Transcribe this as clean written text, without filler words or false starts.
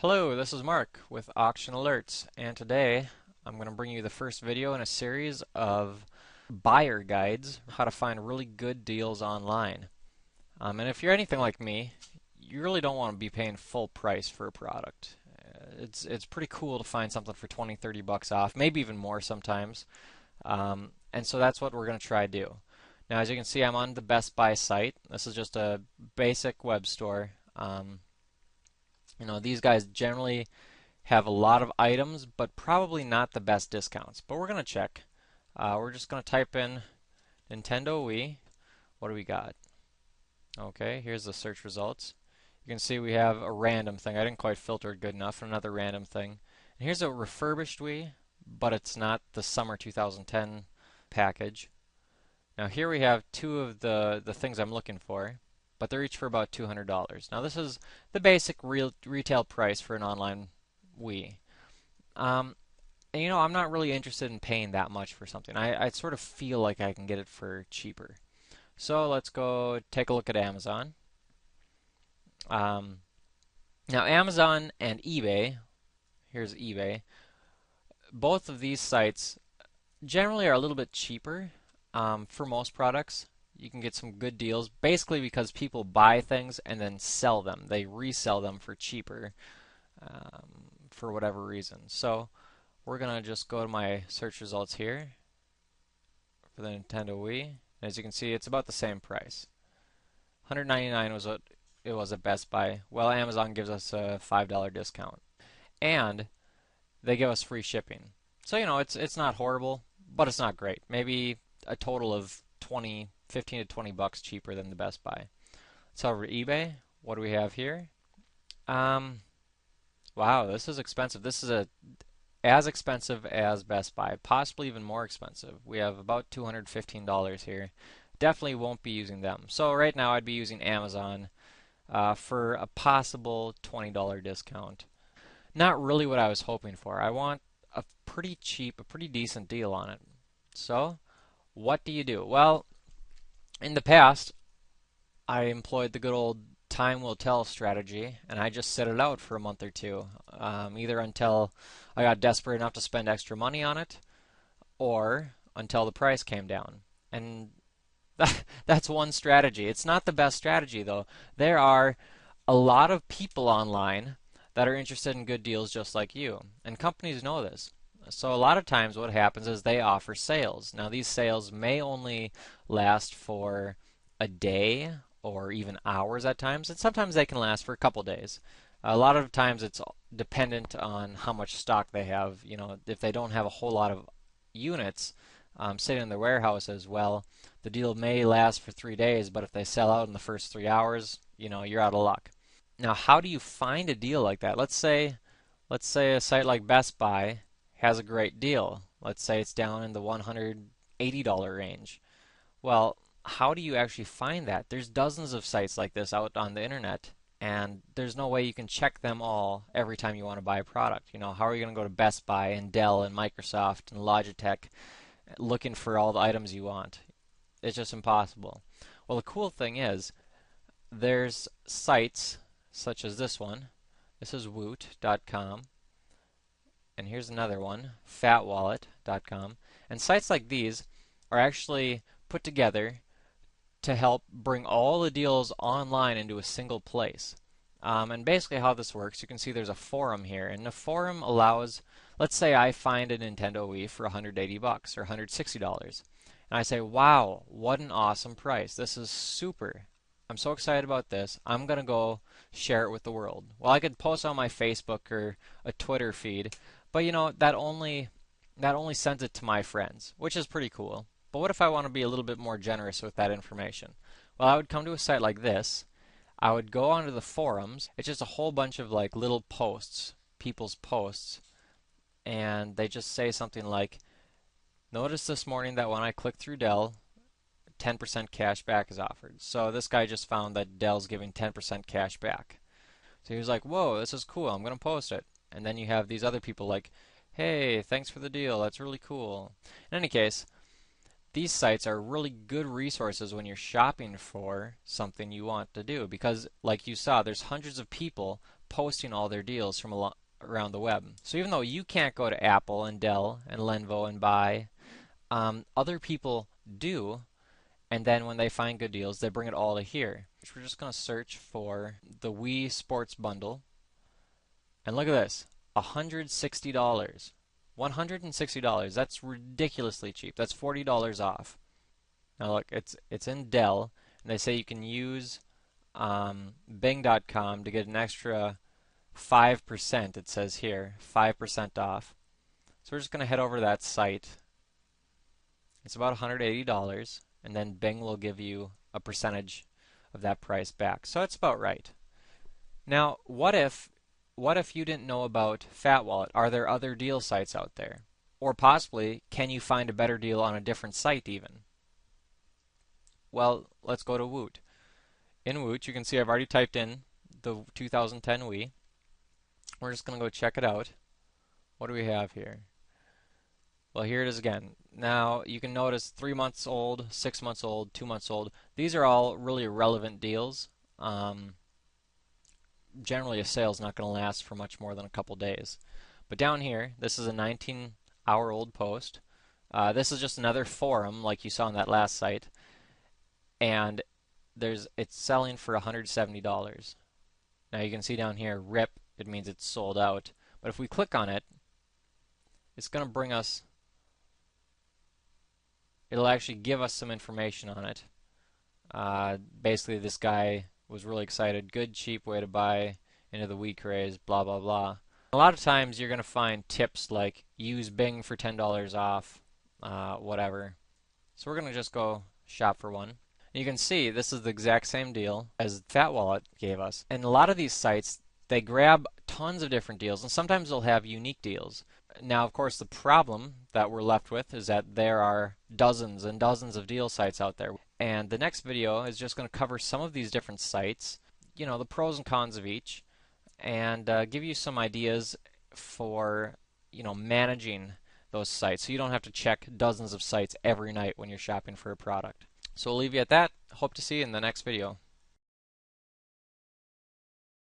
Hello, this is Mark with Auction Alerts, and today I'm going to bring you the first video in a series of buyer guides, how to find really good deals online. And if you're anything like me, you really don't want to be paying full price for a product. It's pretty cool to find something for 20, 30 bucks off, maybe even more sometimes. And so that's what we're going to try to do. Now, as you can see, I'm on the Best Buy site. This is just a basic web store. These guys generally have a lot of items, but probably not the best discounts. But we're going to check. We're just going to type in Nintendo Wii. What do we got? Okay, here's the search results. You can see we have a random thing. I didn't quite filter it good enough. Another random thing. And here's a refurbished Wii, but it's not the summer 2010 package. Now here we have two of the things I'm looking for, but they're each for about $200. Now this is the basic retail price for an online Wii. And I'm not really interested in paying that much for something. I sort of feel like I can get it for cheaper. So let's go take a look at Amazon. Now Amazon and eBay, here's eBay, both of these sites generally are a little bit cheaper for most products. You can get some good deals basically because people buy things and then sell them. They resell them for cheaper for whatever reason. So we're going to just go to my search results here for the Nintendo Wii. As you can see, it's about the same price. $199 was what it was at Best Buy. Well, Amazon gives us a $5 discount. And they give us free shipping. So, it's not horrible, but it's not great. Maybe a total of 15 to 20 bucks cheaper than the Best Buy. Let's over to eBay. What do we have here? Wow, this is expensive. This is as expensive as Best Buy, possibly even more expensive. We have about $215 here. Definitely won't be using them. So right now I'd be using Amazon for a possible $20 discount. Not really what I was hoping for. I want a pretty cheap, a pretty decent deal on it. So what do you do? Well, in the past, I employed the good old time will tell strategy, and I just set it out for a month or two, either until I got desperate enough to spend extra money on it, or until the price came down. And that's one strategy. It's not the best strategy, though. There are a lot of people online that are interested in good deals just like you, and companies know this. So a lot of times what happens is they offer sales. Now these sales may only last for a day or even hours at times, and sometimes they can last for a couple days. A lot of times it's dependent on how much stock they have. If they don't have a whole lot of units sitting in their warehouses, well, the deal may last for 3 days, but if they sell out in the first 3 hours, you're out of luck. Now, how do you find a deal like that? Let's say a site like Best Buy has a great deal. Let's say it's down in the $180 range. Well, how do you actually find that? There's dozens of sites like this out on the internet, and there's no way you can check them all every time you want to buy a product. How are you going to go to Best Buy and Dell and Microsoft and Logitech looking for all the items you want? It's just impossible. Well, the cool thing is there's sites such as this one. This is Woot.com. And here's another one, fatwallet.com. And sites like these are actually put together to help bring all the deals online into a single place. And basically how this works, you can see there's a forum here. And the forum allows, let's say I find a Nintendo Wii for 180 bucks or $160. And I say, wow, what an awesome price. This is super. I'm so excited about this. I'm going to go share it with the world. Well, I could post on my Facebook or a Twitter feed, but that only sends it to my friends, which is pretty cool. But what if I want to be a little bit more generous with that information? Well, I would come to a site like this. I would go onto the forums. It's just a whole bunch of like little posts, people's posts, and they just say something like, notice this morning that when I click through Dell, 10% cash back is offered. So this guy just found that Dell's giving 10% cash back. So he was like, whoa, this is cool, I'm going to post it. And then you have these other people like, hey, thanks for the deal, that's really cool. In any case, these sites are really good resources when you're shopping for something you want to do because, like you saw, there's hundreds of people posting all their deals from around the web. So even though you can't go to Apple and Dell and Lenovo and buy, other people do, and then when they find good deals, they bring it all to here. We're just going to search for the Wii Sports Bundle, and look at this, $160. $160. That's ridiculously cheap. That's $40 off. Now look, it's in Dell, and they say you can use Bing.com to get an extra 5%. It says here 5% off. So we're just going to head over to that site. It's about $180, and then Bing will give you a percentage of that price back. So it's about right. Now, what if you didn't know about Fat Wallet? Are there other deal sites out there? Or possibly, can you find a better deal on a different site even? Well, let's go to Woot. In Woot, you can see I've already typed in the 2010 Wii. We're just going to go check it out. What do we have here? Well, here it is again. Now, you can notice 3 months old, 6 months old, 2 months old. These are all really relevant deals. Generally, a sale is not going to last for much more than a couple days. But down here, this is a 19-hour-old post. This is just another forum like you saw on that last site. And it's selling for $170. Now you can see down here, RIP, it means it's sold out. But if we click on it, it's going to bring us, it'll actually give us some information on it. Basically, this guy was really excited. Good, cheap way to buy into the Wii craze, blah, blah, blah. A lot of times you're going to find tips like use Bing for $10 off, whatever. So we're going to just go shop for one. And you can see this is the exact same deal as Fat Wallet gave us. And a lot of these sites, they grab tons of different deals, and sometimes they'll have unique deals. Now, of course, the problem that we're left with is that there are dozens and dozens of deal sites out there. And the next video is just going to cover some of these different sites, you know, the pros and cons of each, and give you some ideas for, you know, managing those sites so you don't have to check dozens of sites every night when you're shopping for a product. So we'll leave you at that. Hope to see you in the next video.